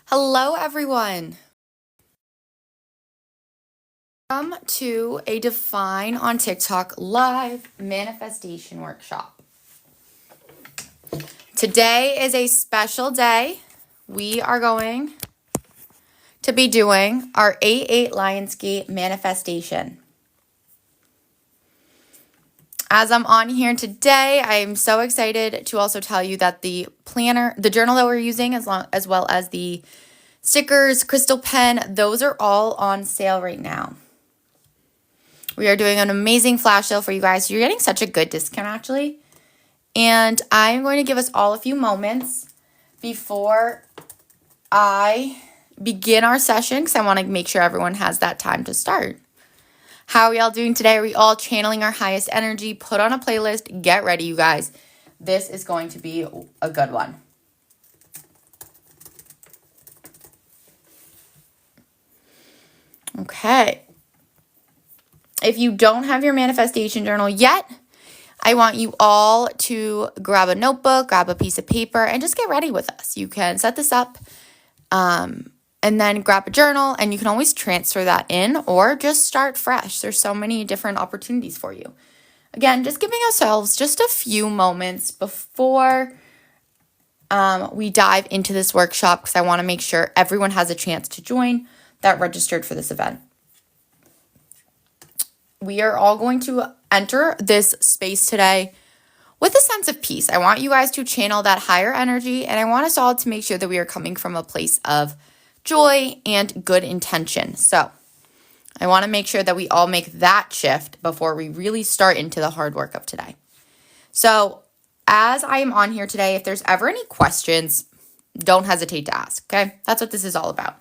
Hello, everyone. Welcome to a Define on TikTok live manifestation workshop. Today is a special day. We are going to be doing our 8/8 Lionsgate manifestation. As I'm on here today, I'm so excited to also tell you that the planner, the journal that we're using, as well as the stickers, crystal pen, those are all on sale right now. We are doing an amazing flash sale for you guys. You're getting such a good discount, actually. And I'm going to give us all a few moments before I begin our session because I want to make sure everyone has that time to start. How are y'all doing today? Are we all channeling our highest energy? Put on a playlist. Get ready, you guys. This is going to be a good one. Okay. If you don't have your manifestation journal yet, I want you all to grab a notebook, grab a piece of paper, and just get ready with us. You can set this up and then grab a journal, and you can always transfer that in or just start fresh. There's so many different opportunities for you. Again, just giving ourselves just a few moments before we dive into this workshop because I want to make sure everyone has a chance to join that registered for this event. We are all going to enter this space today with a sense of peace. I want you guys to channel that higher energy, and I want us all to make sure that we are coming from a place of joy and good intention. So I want to make sure that we all make that shift before we really start into the hard work of today. So as I am on here today, if there's ever any questions, don't hesitate to ask, okay? That's what this is all about.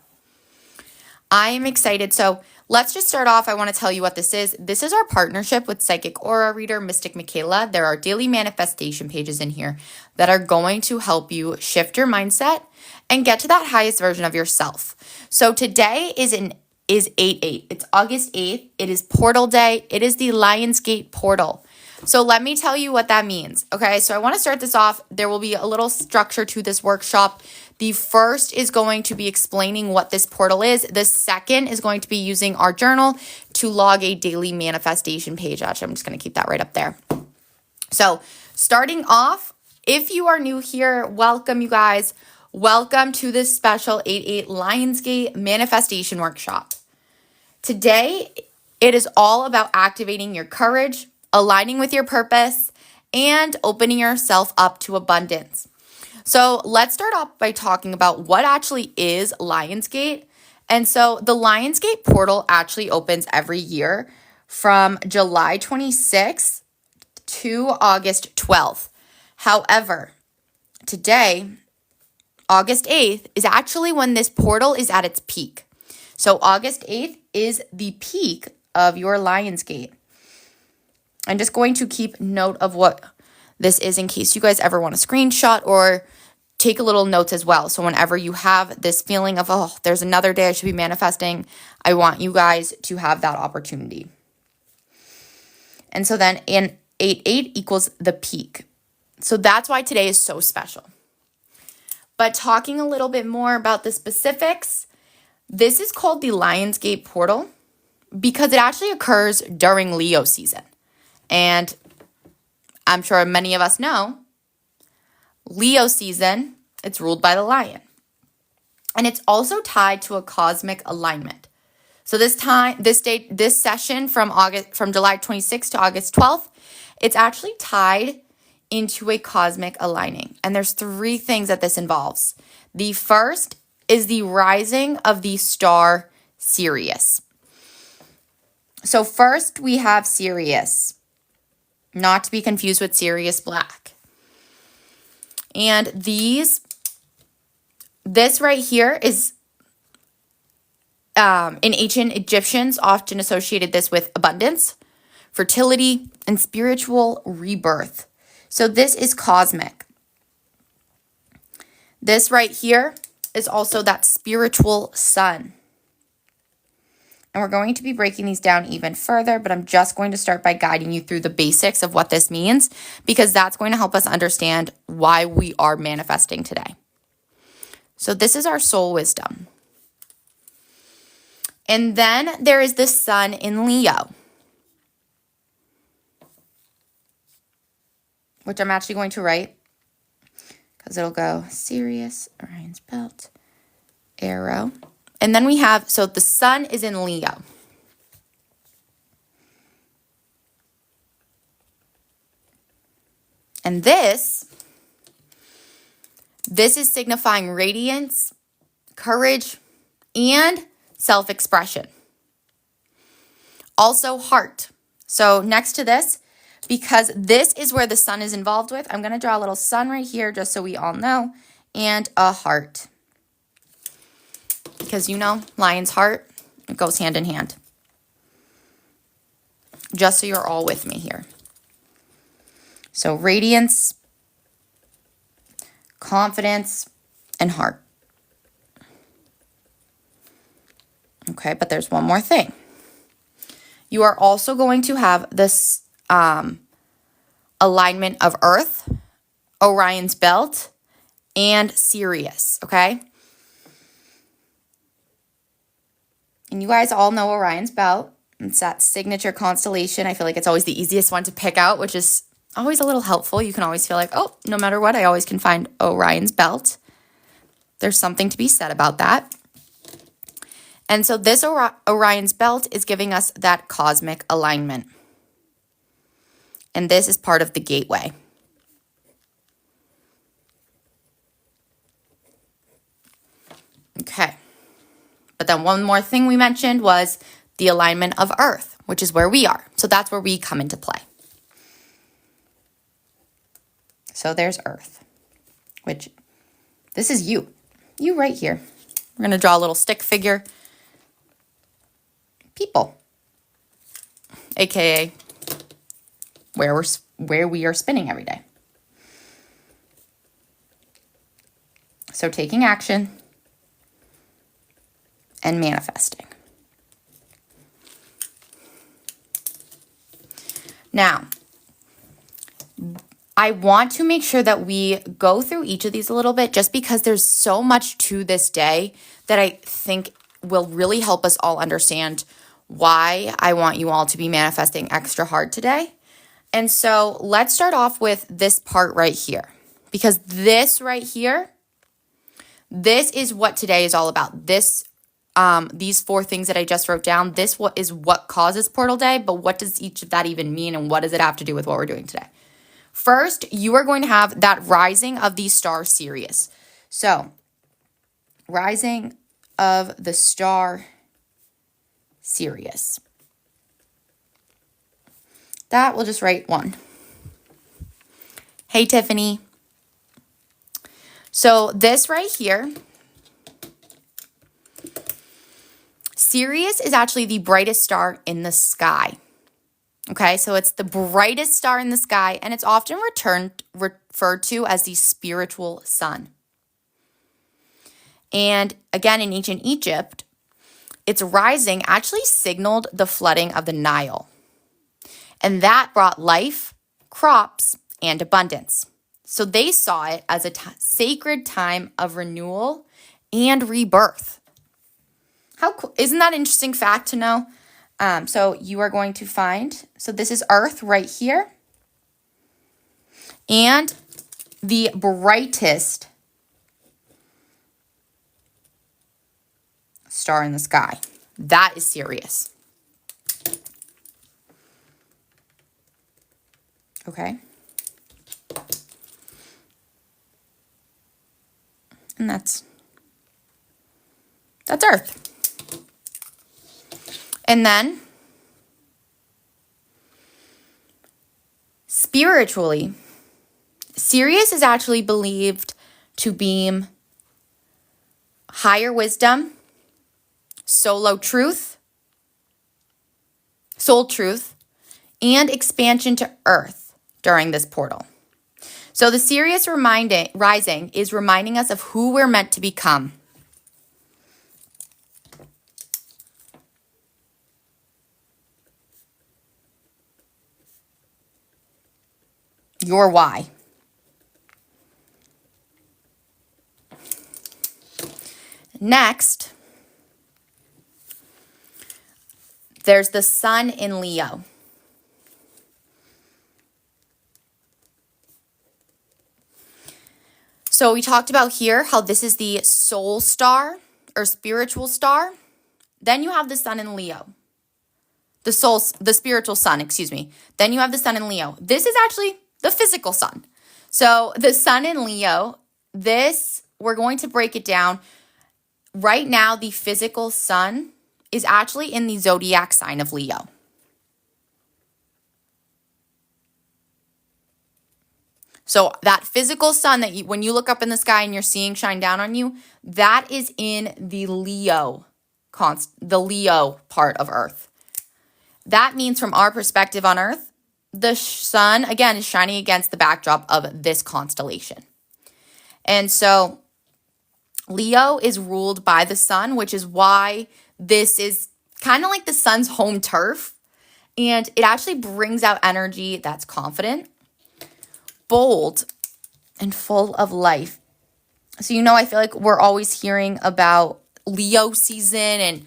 I am excited. So let's just start off. I want to tell you what this is. This is our partnership with psychic aura reader Mystic Michaela. There are daily manifestation pages in here that are going to help you shift your mindset and get to that highest version of yourself. So today is 8/8. It's August 8th. It is Portal Day. It is the Lionsgate portal. So let me tell you what that means. Okay, so I want to start this off. There will be a little structure to this workshop. The first is going to be explaining what this portal is. The second is going to be using our journal to log a daily manifestation page. Actually, I'm just going to keep that right up there. So starting off, if you are new here, welcome you guys. Welcome to this special 8/8 Lionsgate manifestation workshop. Today, it is all about activating your courage, aligning with your purpose, and opening yourself up to abundance. So let's start off by talking about what actually is Lionsgate. And so the Lionsgate portal actually opens every year from July 26th to August 12th. However, today, August 8th, is actually when this portal is at its peak. So August 8th is the peak of your Lionsgate. I'm just going to keep note of what this is in case you guys ever want to screenshot or take a little notes as well. So whenever you have this feeling of, oh, there's another day I should be manifesting, I want you guys to have that opportunity. And so then in 8/8 equals the peak. So that's why today is so special. But talking a little bit more about the specifics, this is called the Lionsgate portal because it actually occurs during Leo season. And I'm sure many of us know, Leo season, it's ruled by the lion. And it's also tied to a cosmic alignment. So this session from July 26th to August 12th, it's actually tied into a cosmic aligning. And there's 3 things that this involves. The first is the rising of the star Sirius. So first we have Sirius, not to be confused with Sirius Black. And this right here is, in ancient Egyptians, often associated this with abundance, fertility, and spiritual rebirth. So this is cosmic. This right here is also that spiritual sun. And we're going to be breaking these down even further, but I'm just going to start by guiding you through the basics of what this means because that's going to help us understand why we are manifesting today. So this is our soul wisdom. And then there is the sun in Leo, which I'm actually going to write because it'll go Sirius, Orion's belt, arrow. And then we have, so the sun is in Leo. And this is signifying radiance, courage, and self-expression. Also heart. So next to this, because this is where the sun is involved with, I'm going to draw a little sun right here just so we all know, and a heart. Because you know, lion's heart, it goes hand in hand. Just so you're all with me here. So radiance, confidence, and heart. Okay, but there's one more thing. You are also going to have this alignment of Earth, Orion's belt, and Sirius, okay? And you guys all know Orion's belt. It's that signature constellation. I feel like it's always the easiest one to pick out, which is always a little helpful. You can always feel like, oh, no matter what, I always can find Orion's belt. There's something to be said about that. And so this Orion's belt is giving us that cosmic alignment. And this is part of the gateway. Okay. But then one more thing we mentioned was the alignment of Earth, which is where we are. So that's where we come into play. So there's Earth, which this is you. You right here. We're going to draw a little stick figure. People, aka where we are spinning every day. So taking action and manifesting. Now, I want to make sure that we go through each of these a little bit just because there's so much to this day that I think will really help us all understand why I want you all to be manifesting extra hard today. And so let's start off with this part right here, because this right here, this is what today is all about. These 4 things that I just wrote down, this is what causes Portal Day, but what does each of that even mean and what does it have to do with what we're doing today? First, you are going to have that rising of the star Sirius. So, rising of the star Sirius. That we'll just write 1. Hey, Tiffany. So this right here, Sirius is actually the brightest star in the sky. Okay, so it's the brightest star in the sky, and it's often referred to as the spiritual sun. And again, in ancient Egypt, its rising actually signaled the flooding of the Nile. And that brought life, crops, and abundance. So they saw it as a sacred time of renewal and rebirth. How cool. Isn't that an interesting fact to know? So you are going to find, so this is Earth right here. And the brightest star in the sky. That is Sirius. Okay. And that's Earth. And then, spiritually, Sirius is actually believed to beam higher wisdom, soul truth, and expansion to Earth during this portal. So the Sirius rising is reminding us of who we're meant to become. Your why. Next, there's the sun in Leo. So we talked about here how this is the soul star or spiritual star. Then you have the sun in Leo. The spiritual sun, excuse me. Then you have the sun in Leo. This is actually the physical sun. So the sun in Leo, we're going to break it down. Right now, the physical sun is actually in the zodiac sign of Leo. So that physical sun that when you look up in the sky and you're seeing shine down on you, that is in the Leo part of Earth. That means from our perspective on Earth, the sun, again, is shining against the backdrop of this constellation. And so Leo is ruled by the sun, which is why this is kind of like the sun's home turf. And it actually brings out energy that's confident, bold, and full of life. So, I feel like we're always hearing about Leo season, and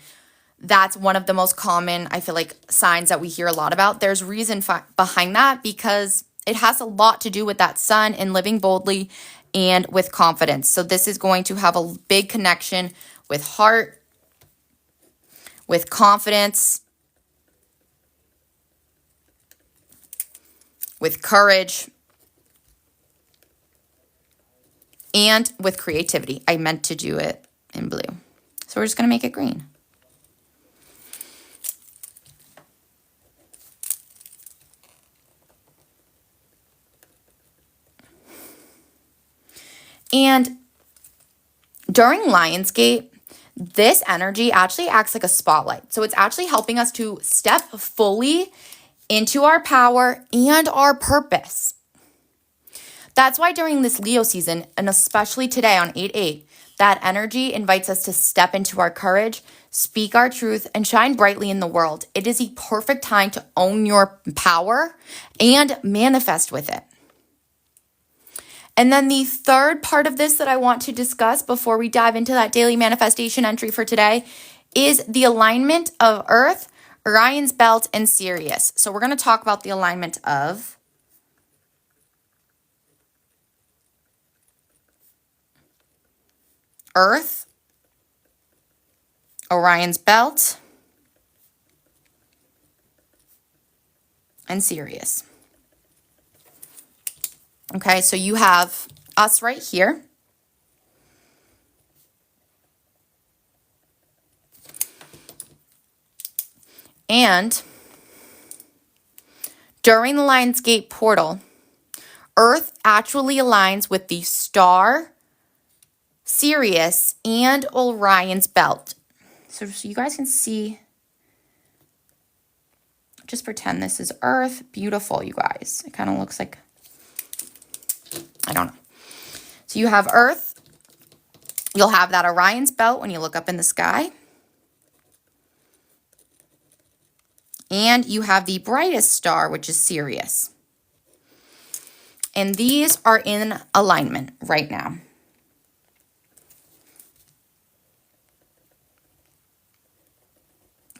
that's one of the most common, I feel like, signs that we hear a lot about. There's reason behind that because it has a lot to do with that sun and living boldly and with confidence. So this is going to have a big connection with heart, with confidence, with courage, and with creativity. I meant to do it in blue. So we're just going to make it green. And during Lionsgate, this energy actually acts like a spotlight. So it's actually helping us to step fully into our power and our purpose. That's why during this Leo season, and especially today on 8/8, that energy invites us to step into our courage, speak our truth, and shine brightly in the world. It is a perfect time to own your power and manifest with it. And then the third part of this that I want to discuss before we dive into that daily manifestation entry for today is the alignment of Earth, Orion's belt, and Sirius. So we're going to talk about the alignment of Earth, Orion's belt, and Sirius. Okay, so you have us right here. And during the Lionsgate portal, Earth actually aligns with the star, Sirius, and Orion's belt. So you guys can see, just pretend this is Earth. Beautiful, you guys. It kind of looks like, I don't know. So you have Earth. You'll have that Orion's belt when you look up in the sky. And you have the brightest star, which is Sirius. And these are in alignment right now.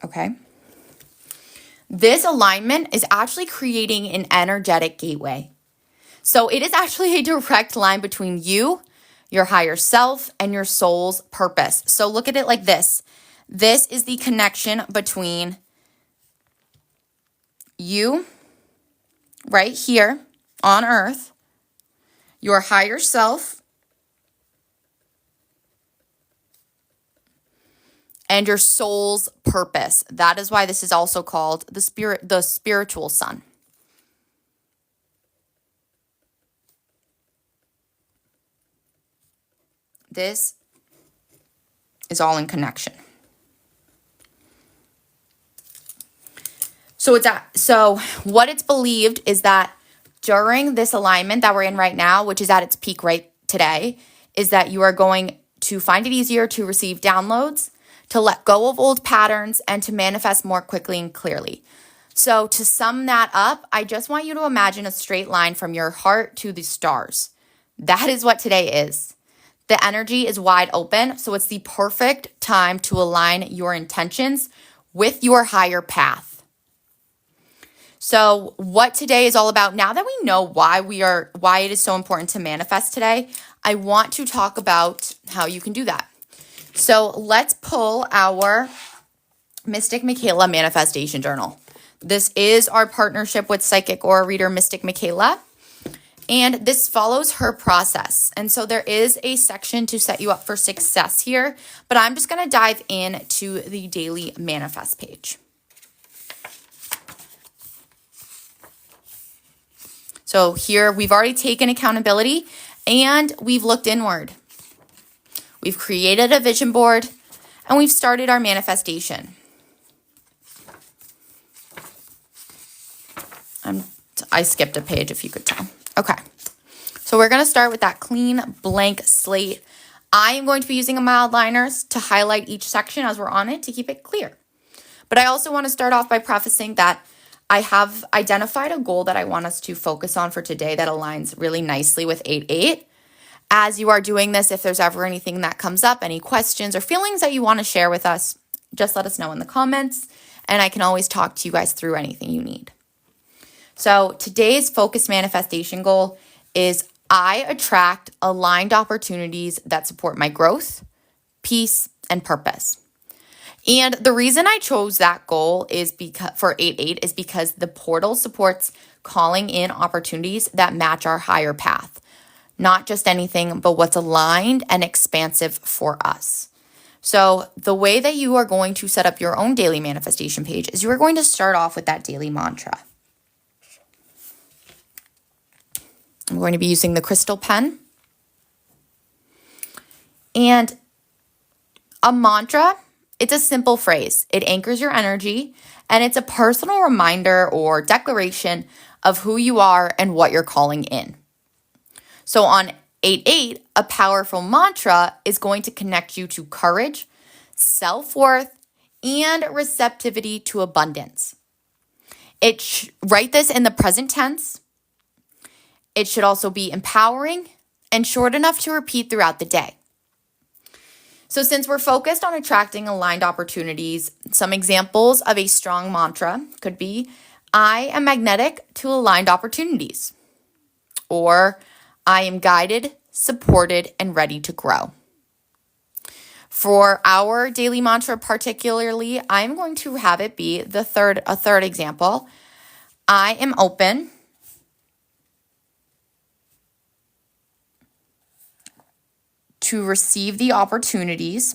Okay. This alignment is actually creating an energetic gateway. So it is actually a direct line between you, your higher self, and your soul's purpose. So look at it like this. This is the connection between you, right here on Earth, your higher self, and your soul's purpose. That is why this is also called the spiritual sun. This is all in connection. So what it's believed is that during this alignment that we're in right now, which is at its peak right today, is that you are going to find it easier to receive downloads, to let go of old patterns, and to manifest more quickly and clearly. So to sum that up, I just want you to imagine a straight line from your heart to the stars. That is what today is. The energy is wide open, so it's the perfect time to align your intentions with your higher path. So what today is all about, now that we know why it is so important to manifest today, I want to talk about how you can do that. So let's pull our Mystic Michaela Manifestation Journal. This is our partnership with psychic aura reader Mystic Michaela, and this follows her process. And so there is a section to set you up for success here, but I'm just going to dive into the daily manifest page. So here we've already taken accountability and we've looked inward. We've created a vision board and we've started our manifestation. I skipped a page if you could tell. Okay. So we're going to start with that clean blank slate. I am going to be using a mild liners to highlight each section as we're on it to keep it clear. But I also want to start off by prefacing that I have identified a goal that I want us to focus on for today that aligns really nicely with 8-8. As you are doing this, if there's ever anything that comes up, any questions or feelings that you want to share with us, just let us know in the comments, and I can always talk to you guys through anything you need. So today's focus manifestation goal is I attract aligned opportunities that support my growth, peace, and purpose. And the reason I chose that goal is because for 8-8 is because the portal supports calling in opportunities that match our higher path. Not just anything, but what's aligned and expansive for us. So the way that you are going to set up your own daily manifestation page is you are going to start off with that daily mantra. I'm going to be using the crystal pen. And a mantra, it's a simple phrase. It anchors your energy, and it's a personal reminder or declaration of who you are and what you're calling in. So on 8-8, a powerful mantra is going to connect you to courage, self-worth, and receptivity to abundance. Write this in the present tense. It should also be empowering and short enough to repeat throughout the day. So since we're focused on attracting aligned opportunities, some examples of a strong mantra could be, I am magnetic to aligned opportunities. Or, I am guided, supported, and ready to grow. For our daily mantra particularly, I'm going to have it be a third example. I am open to receive the opportunities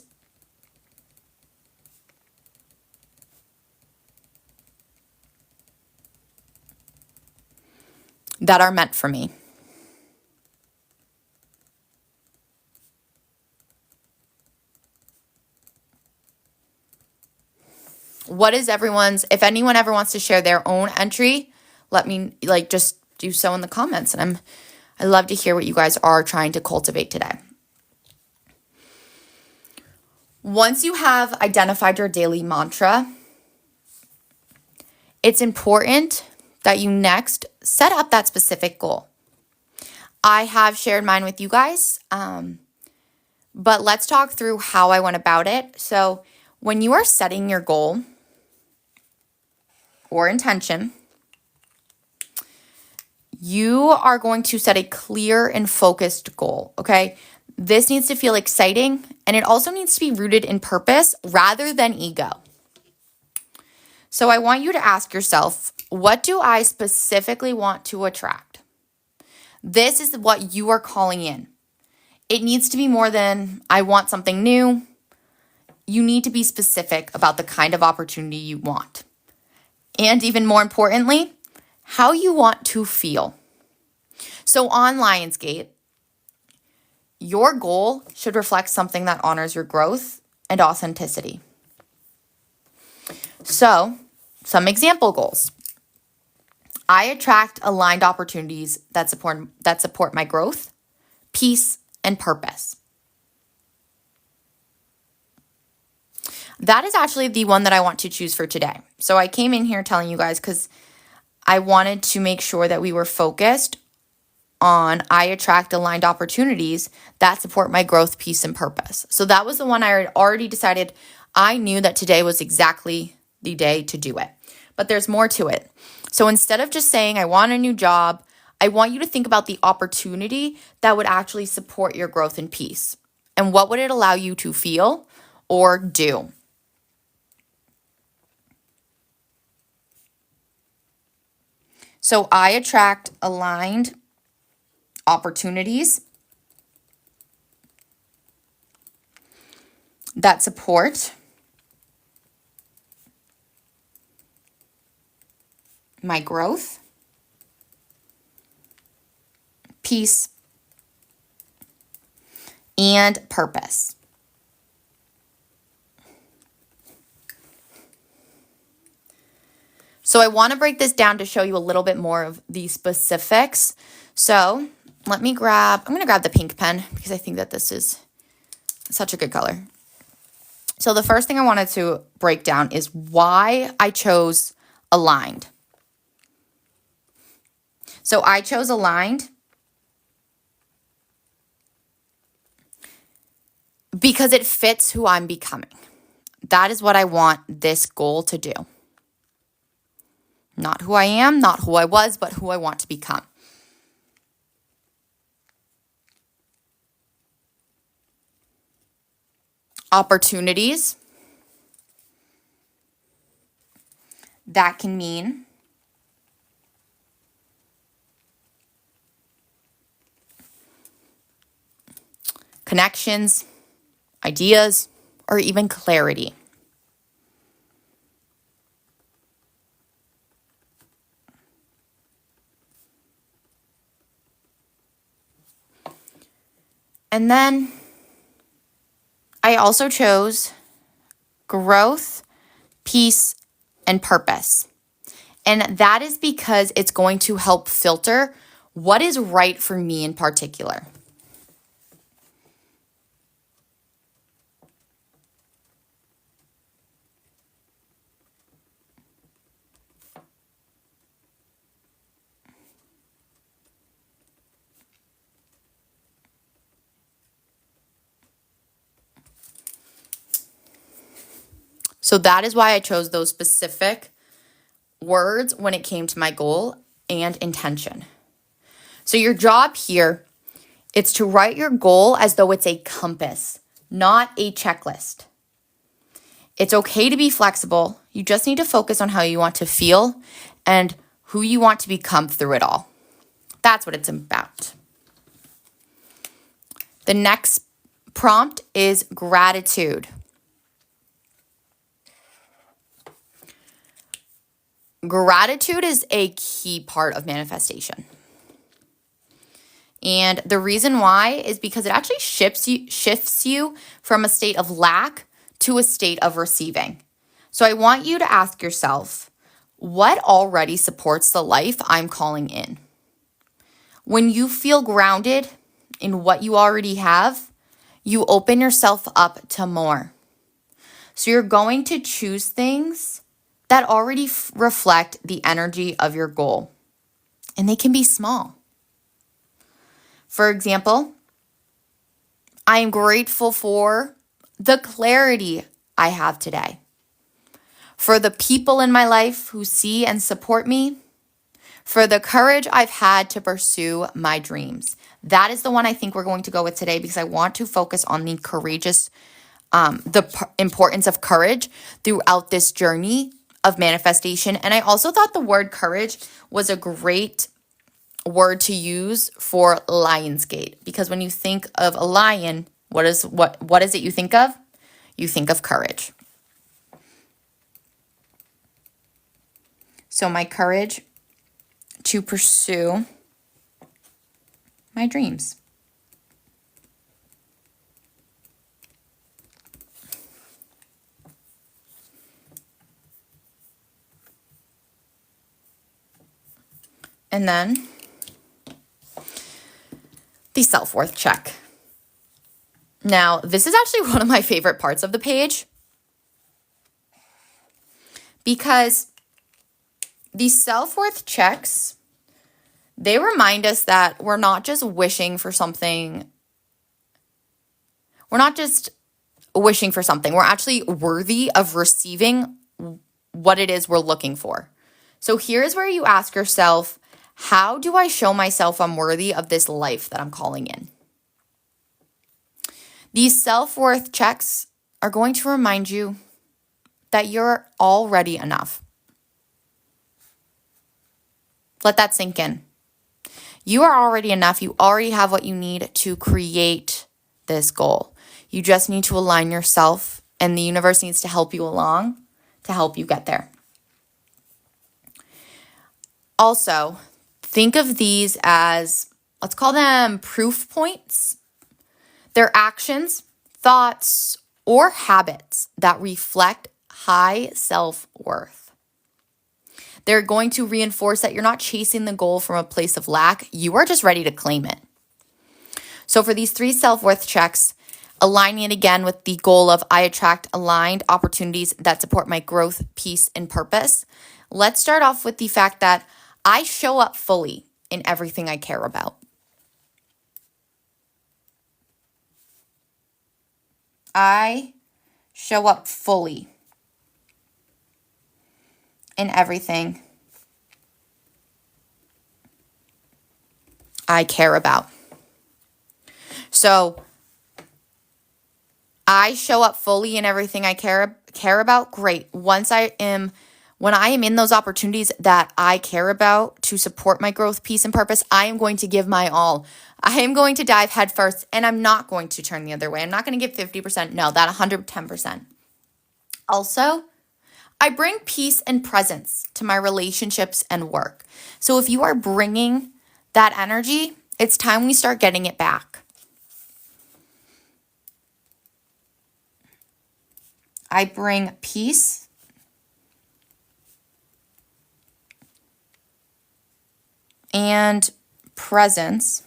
that are meant for me. If anyone ever wants to share their own entry, let me just do so in the comments. And I love to hear what you guys are trying to cultivate today. Once you have identified your daily mantra, it's important that you next set up that specific goal. I have shared mine with you guys, but let's talk through how I went about it. So when you are setting your goal or intention, you are going to set a clear and focused goal, okay? This needs to feel exciting, and it also needs to be rooted in purpose rather than ego. So I want you to ask yourself, what do I specifically want to attract? This is what you are calling in. It needs to be more than, I want something new. You need to be specific about the kind of opportunity you want. And even more importantly, how you want to feel. So on Lionsgate, your goal should reflect something that honors your growth and authenticity. So, some example goals. I attract aligned opportunities that support my growth, peace, and purpose. That is actually the one that I want to choose for today. So I came in here telling you guys because I wanted to make sure that we were focused on I attract aligned opportunities that support my growth, peace, and purpose. So that was the one I had already decided. I knew that today was exactly the day to do it. But there's more to it. So instead of just saying, I want a new job, I want you to think about the opportunity that would actually support your growth and peace. And what would it allow you to feel or do? So I attract aligned opportunities that support my growth, peace, and purpose. So I want to break this down to show you a little bit more of the specifics. So I'm going to grab the pink pen because I think that this is such a good color. So the first thing I wanted to break down is why I chose aligned. So I chose aligned because it fits who I'm becoming. That is what I want this goal to do. Not who I am, not who I was, but who I want to become. Opportunities. That can mean connections, ideas, or even clarity. And then I also chose growth, peace, and purpose. And that is because it's going to help filter what is right for me in particular. So that is why I chose those specific words when it came to my goal and intention. So your job here, it's to write your goal as though it's a compass, not a checklist. It's okay to be flexible. You just need to focus on how you want to feel and who you want to become through it all. That's what it's about. The next prompt is gratitude. Gratitude is a key part of manifestation. And the reason why is because it actually shifts you from a state of lack to a state of receiving. So I want you to ask yourself, what already supports the life I'm calling in? When you feel grounded in what you already have, you open yourself up to more. So you're going to choose things that already reflect the energy of your goal. And they can be small. For example, I am grateful for the clarity I have today, for the people in my life who see and support me, for the courage I've had to pursue my dreams. That is the one I think we're going to go with today because I want to focus on the courageous, importance of courage throughout this journey of manifestation. And I also thought the word courage was a great word to use for Lionsgate, because when you think of a lion, what is it you think of? You think of courage. So my courage to pursue my dreams. And then the self-worth check. Now, this is actually one of my favorite parts of the page because the self-worth checks They remind us that we're not just wishing for something. We're not just wishing for something. We're actually worthy of receiving what it is we're looking for. So here's where you ask yourself, how do I show myself I'm worthy of this life that I'm calling in? These self-worth checks are going to remind you that you're already enough. Let that sink in. You are already enough. You already have what you need to create this goal. You just need to align yourself, and the universe needs to help you along to help you get there. Also, think of these as, let's call them proof points. They're actions, thoughts, or habits that reflect high self-worth. They're going to reinforce that you're not chasing the goal from a place of lack. You are just ready to claim it. So for these 3 self-worth checks, aligning it again with the goal of I attract aligned opportunities that support my growth, peace, and purpose. Let's start off with the fact that I show up fully in everything I care about. I show up fully in everything I care about. So I show up fully in everything I care about. Great. When I am in those opportunities that I care about to support my growth, peace, and purpose, I am going to give my all. I am going to dive headfirst, and I'm not going to turn the other way. I'm not going to give 50%. No, that 110%. Also, I bring peace and presence to my relationships and work. So if you are bringing that energy, it's time we start getting it back. I bring peace and presence.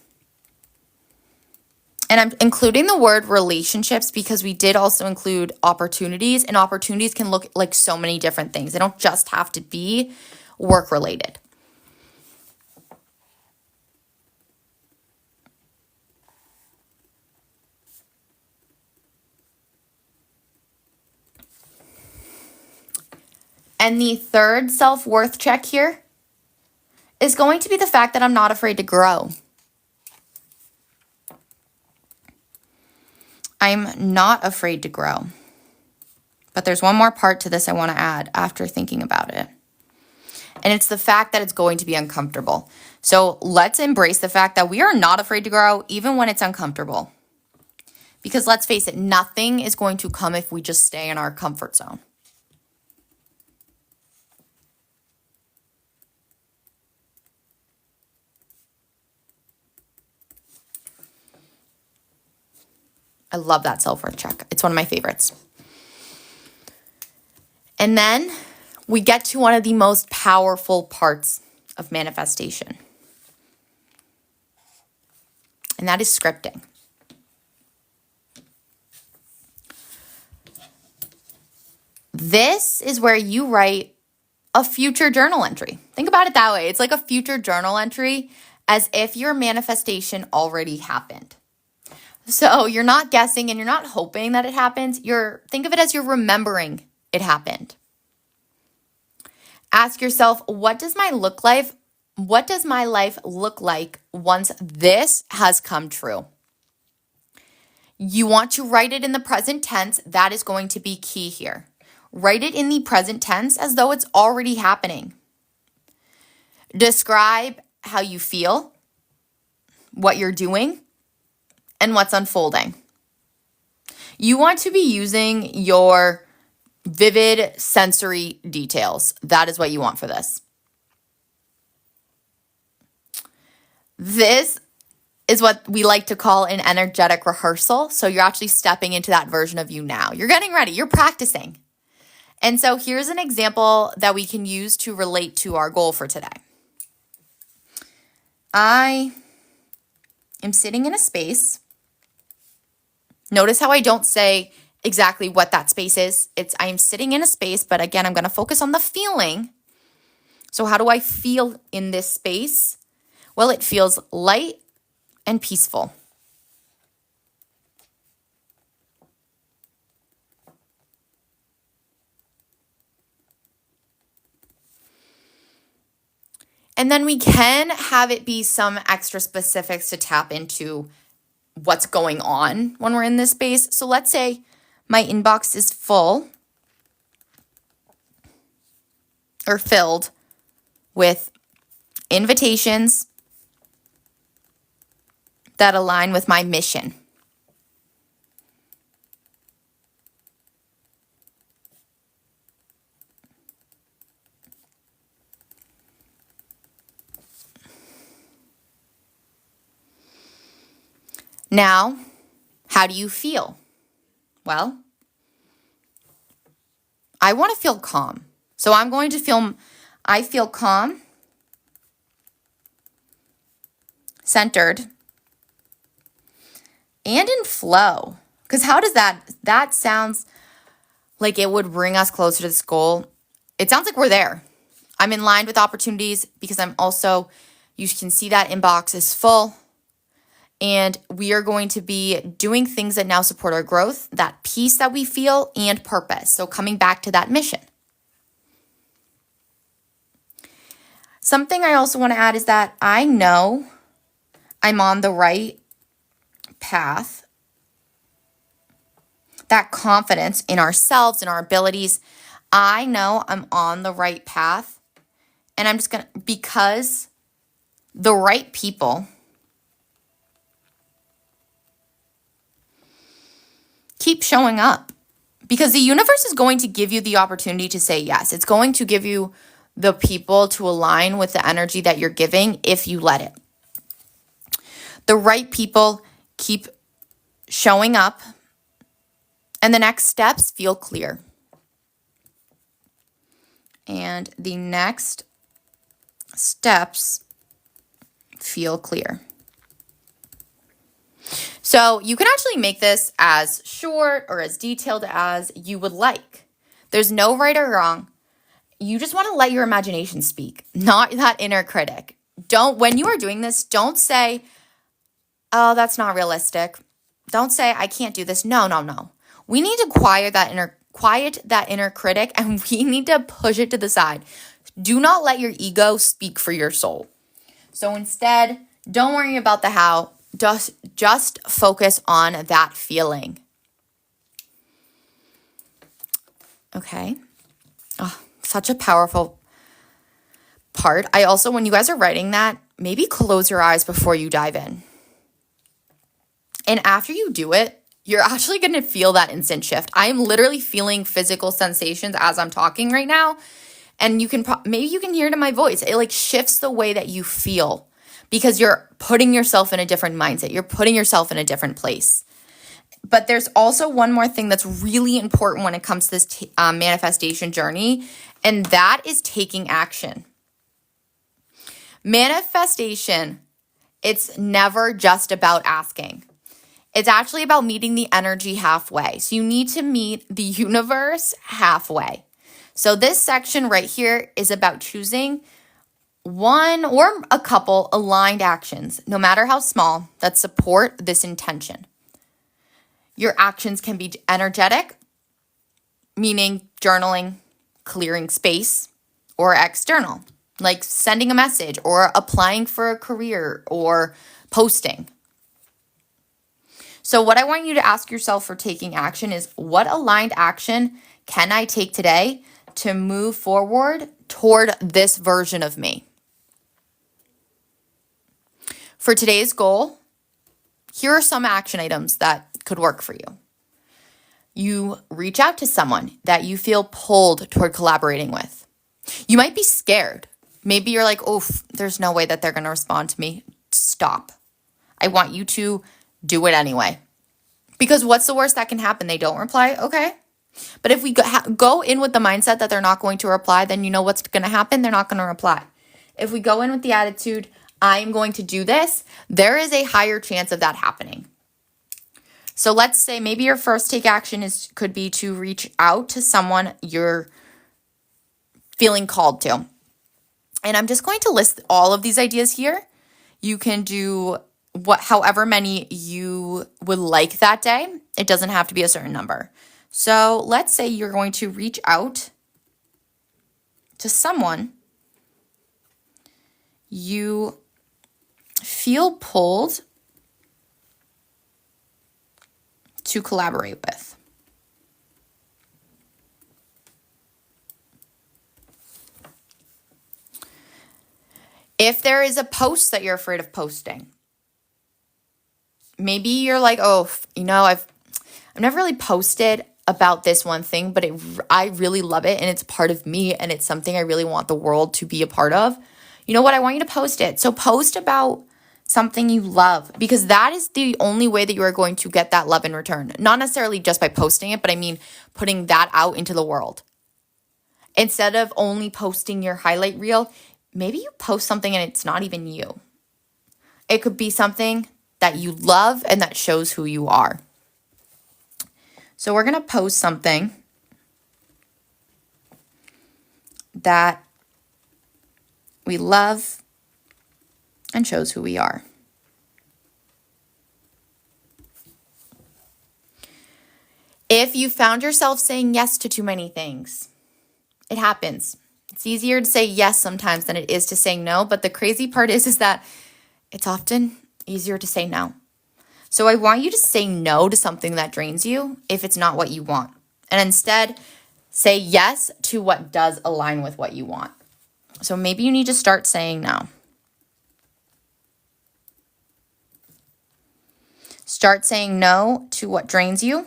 And I'm including the word relationships because we did also include opportunities, and opportunities can look like so many different things. They don't just have to be work related. And the third self-worth check here is going to be the fact that I'm not afraid to grow. I'm not afraid to grow. But there's one more part to this I want to add after thinking about it. And it's the fact that it's going to be uncomfortable. So let's embrace the fact that we are not afraid to grow even when it's uncomfortable. Because let's face it, nothing is going to come if we just stay in our comfort zone. I love that self-worth check. It's one of my favorites. And then we get to one of the most powerful parts of manifestation. And that is scripting. This is where you write a future journal entry. Think about it that way. It's like a future journal entry as if your manifestation already happened. So you're not guessing and you're not hoping that it happens. Think of it as you're remembering it happened. Ask yourself, what does my life look like once this has come true? You want to write it in the present tense. That is going to be key here. Write it in the present tense as though it's already happening. Describe how you feel, what you're doing, and what's unfolding. You want to be using your vivid sensory details. That is what you want for this. This is what we like to call an energetic rehearsal. So you're actually stepping into that version of you now. You're getting ready. You're practicing. And so here's an example that we can use to relate to our goal for today. I am sitting in a space. Notice how I don't say exactly what that space is. I am sitting in a space, but again, I'm going to focus on the feeling. So how do I feel in this space Well, it feels light and peaceful. And then we can have it be some extra specifics to tap into what's going on when we're in this space. So let's say my inbox is full or filled with invitations that align with my mission. Now, how do you feel? Well, I want to feel calm. So I feel calm, centered, and in flow. Because how does that sounds like it would bring us closer to this goal. It sounds like we're there. I'm in line with opportunities because you can see that inbox is full. And we are going to be doing things that now support our growth, that peace that we feel, and purpose. So coming back to that mission. Something I also want to add is that I know I'm on the right path. That confidence in ourselves and our abilities. I know I'm on the right path. And I'm just going to, because the right people keep showing up, because the universe is going to give you the opportunity to say yes. It's going to give you the people to align with the energy that you're giving if you let it. The right people keep showing up, and the next steps feel clear. And the next steps feel clear. So you can actually make this as short or as detailed as you would like. There's no right or wrong. You just want to let your imagination speak, not that inner critic. When you are doing this, don't say, oh, that's not realistic. Don't say, I can't do this. No. We need to quiet that inner critic, and we need to push it to the side. Do not let your ego speak for your soul. So instead, don't worry about the how. Just focus on that feeling. Okay. Oh, such a powerful part. I also, when you guys are writing that, maybe close your eyes before you dive in. And after you do it, you're actually going to feel that instant shift. I am literally feeling physical sensations as I'm talking right now. And maybe you can hear it in my voice. It like shifts the way that you feel because you're putting yourself in a different mindset. You're putting yourself in a different place. But there's also one more thing that's really important when it comes to this manifestation journey, and that is taking action. Manifestation, it's never just about asking. It's actually about meeting the energy halfway. So you need to meet the universe halfway. So this section right here is about choosing one or a couple aligned actions, no matter how small, that support this intention. Your actions can be energetic, meaning journaling, clearing space, or external, like sending a message or applying for a career or posting. So what I want you to ask yourself for taking action is, what aligned action can I take today to move forward toward this version of me? For today's goal, here are some action items that could work for you. You reach out to someone that you feel pulled toward collaborating with. You might be scared. Maybe you're like, oof, there's no way that they're going to respond to me. Stop. I want you to do it anyway. Because what's the worst that can happen? They don't reply? Okay. But if we go in with the mindset that they're not going to reply, then you know what's going to happen? They're not going to reply. If we go in with the attitude, I'm going to do this, there is a higher chance of that happening. So let's say maybe your first take action could be to reach out to someone you're feeling called to. And I'm just going to list all of these ideas here. You can do however many you would like that day. It doesn't have to be a certain number. So let's say you're going to reach out to someone you feel pulled to collaborate with. If there is a post that you're afraid of posting, maybe you're like, oh, I've never really posted about this one thing, but I really love it and it's part of me and it's something I really want the world to be a part of. You know what? I want you to post it. So post about something you love, because that is the only way that you are going to get that love in return. Not necessarily just by posting it, but I mean putting that out into the world. Instead of only posting your highlight reel, maybe you post something and it's not even you. It could be something that you love and that shows who you are. So we're going to post something that we love and shows who we are. If you found yourself saying yes to too many things, it happens. It's easier to say yes sometimes than it is to say no, but the crazy part is that it's often easier to say no. So I want you to say no to something that drains you if it's not what you want. And instead, say yes to what does align with what you want. So maybe you need to start saying no. Start saying no to what drains you,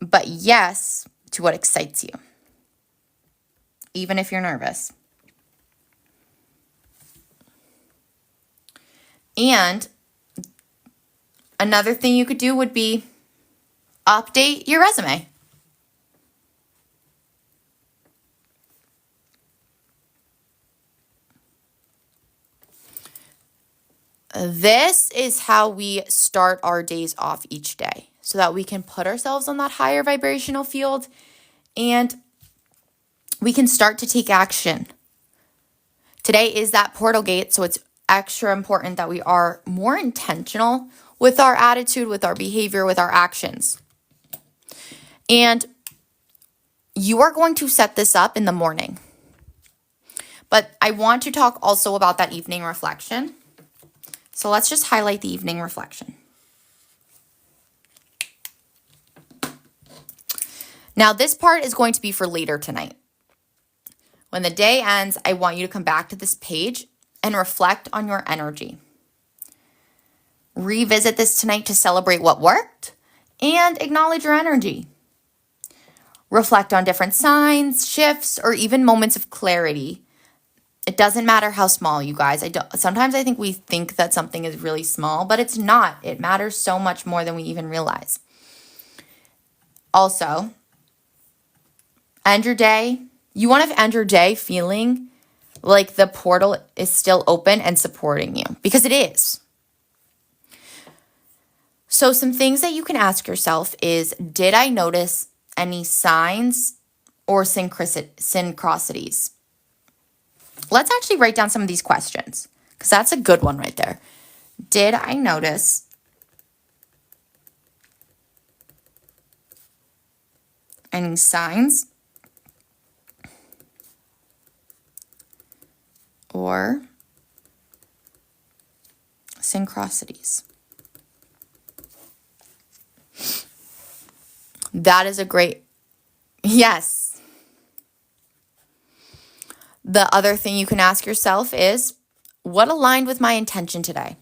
but yes to what excites you, even if you're nervous. And another thing you could do would be update your resume. This is how we start our days off each day so that we can put ourselves on that higher vibrational field and we can start to take action. Today is that portal gate, so it's extra important that we are more intentional with our attitude, with our behavior, with our actions. And you are going to set this up in the morning. But I want to talk also about that evening reflection. So let's just highlight the evening reflection. Now, this part is going to be for later tonight. When the day ends, I want you to come back to this page and reflect on your energy. Revisit this tonight to celebrate what worked and acknowledge your energy. Reflect on different signs, shifts, or even moments of clarity. It doesn't matter how small, you guys. Sometimes I think we think that something is really small, but it's not. It matters so much more than we even realize. Also, end your day. You want to end your day feeling like the portal is still open and supporting you, because it is. So some things that you can ask yourself is, did I notice any signs or synchronicities? Let's actually write down some of these questions, because that's a good one right there. Did I notice any signs or synchronicities? That is a great, yes. The other thing you can ask yourself is, what aligned with my intention today?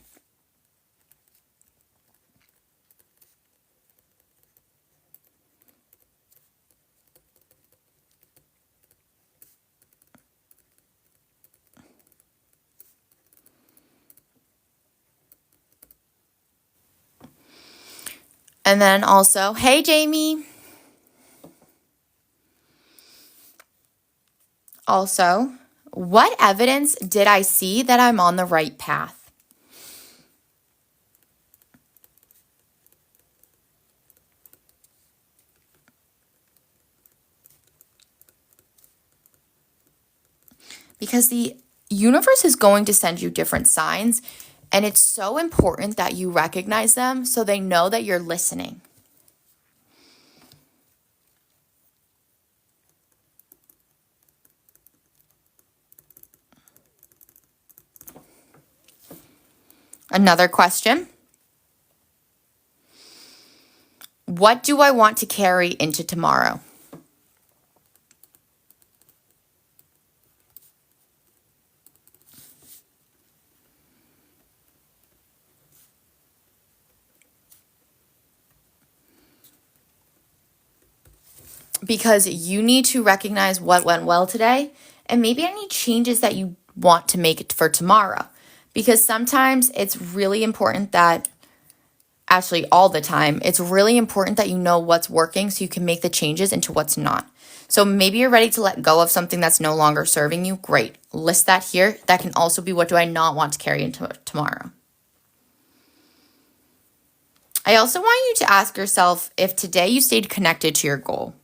And then also, hey, Jamie. Also, what evidence did I see that I'm on the right path? because the universe is going to send you different signs, and it's so important that you recognize them so they know that you're listening. Another question. What do I want to carry into tomorrow? Because you need to recognize what went well today and maybe any changes that you want to make it for tomorrow. Because sometimes it's really important that, actually all the time, it's really important that you know what's working so you can make the changes into what's not. So maybe you're ready to let go of something that's no longer serving you. Great. List that here. That can also be, what do I not want to carry into tomorrow? I also want you to ask yourself if today you stayed connected to your goal.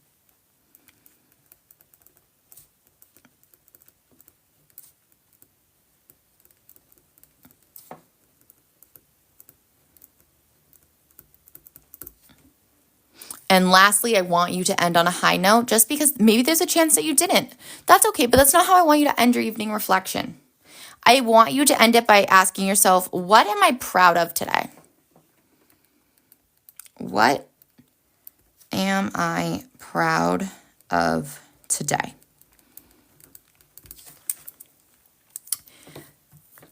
And lastly, I want you to end on a high note, just because maybe there's a chance that you didn't. That's okay, but that's not how I want you to end your evening reflection. I want you to end it by asking yourself, what am I proud of today? What am I proud of today?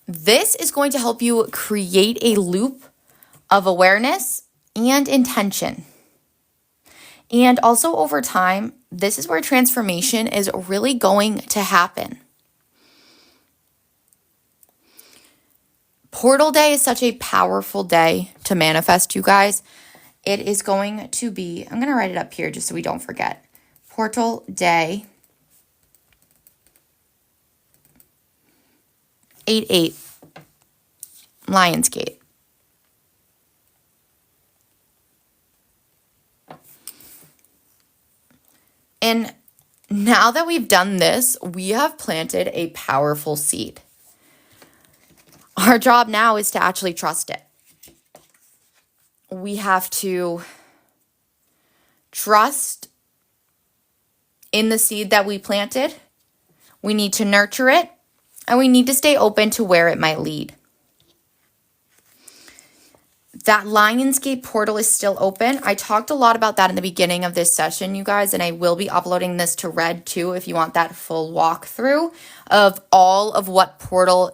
This is going to help you create a loop of awareness and intention. And also over time, this is where transformation is really going to happen. Portal Day is such a powerful day to manifest, you guys. It is going to be, I'm going to write it up here just so we don't forget. Portal Day 8/8 Lionsgate. And now that we've done this, we have planted a powerful seed. Our job now is to actually trust it. We have to trust in the seed that we planted. We need to nurture it, and we need to stay open to where it might lead. That Lionsgate portal is still open. I talked a lot about that in the beginning of this session, you guys, and I will be uploading this to Red too if you want that full walkthrough of all of what Portal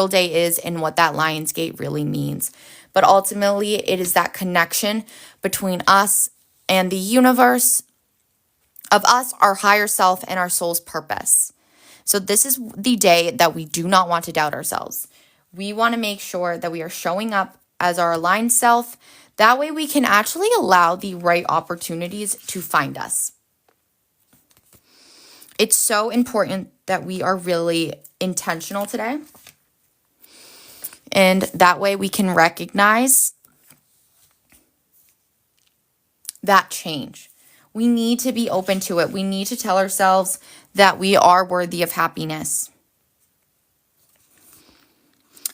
Day is and what that Lionsgate really means. But ultimately, it is that connection between us and the universe, of us, our higher self, and our soul's purpose. So this is the day that we do not want to doubt ourselves. We want to make sure that we are showing up as our aligned self. That way we can actually allow the right opportunities to find us. It's so important that we are really intentional today. And that way we can recognize that change. We need to be open to it. We need to tell ourselves that we are worthy of happiness.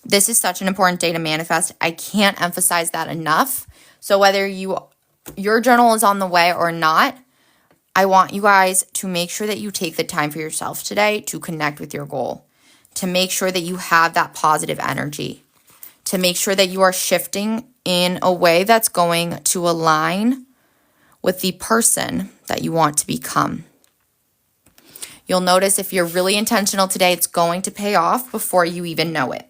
This is such an important day to manifest. I can't emphasize that enough. So whether your journal is on the way or not, I want you guys to make sure that you take the time for yourself today to connect with your goal, to make sure that you have that positive energy, to make sure that you are shifting in a way that's going to align with the person that you want to become. You'll notice if you're really intentional today, it's going to pay off before you even know it.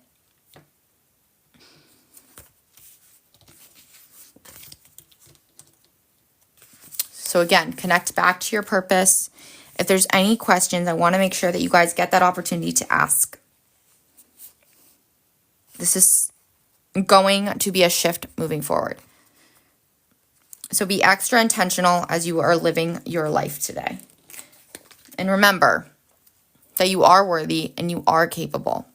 So again, connect back to your purpose. If there's any questions, I want to make sure that you guys get that opportunity to ask. This is going to be a shift moving forward. So be extra intentional as you are living your life today. And remember that you are worthy and you are capable.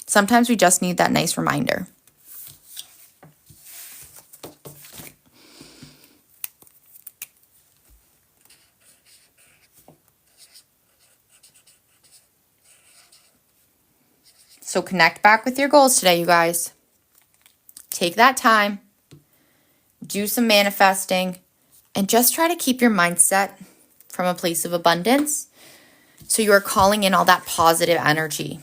Sometimes we just need that nice reminder. So connect back with your goals today, you guys. Take that time, do some manifesting, and just try to keep your mindset from a place of abundance. So you are calling in all that positive energy.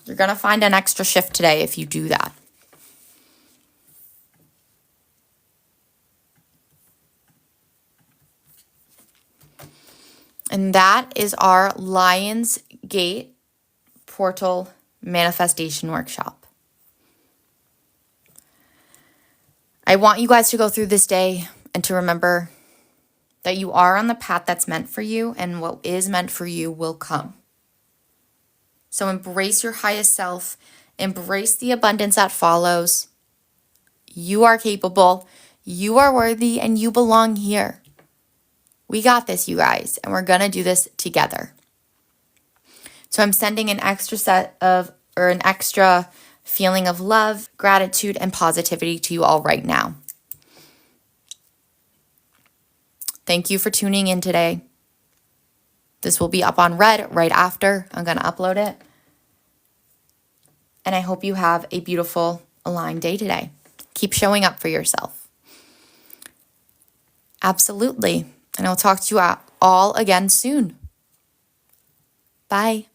You're going to find an extra shift today if you do that. And that is our Lion's Gate Portal Manifestation Workshop. I want you guys to go through this day and to remember that you are on the path that's meant for you, and what is meant for you will come. So embrace your highest self, embrace the abundance that follows. You are capable, you are worthy, and you belong here. We got this, you guys, and we're going to do this together. So I'm sending an extra feeling of love, gratitude, and positivity to you all right now. Thank you for tuning in today. This will be up on Red right after. I'm going to upload it. And I hope you have a beautiful, aligned day today. Keep showing up for yourself. Absolutely. And I'll talk to you all again soon. Bye.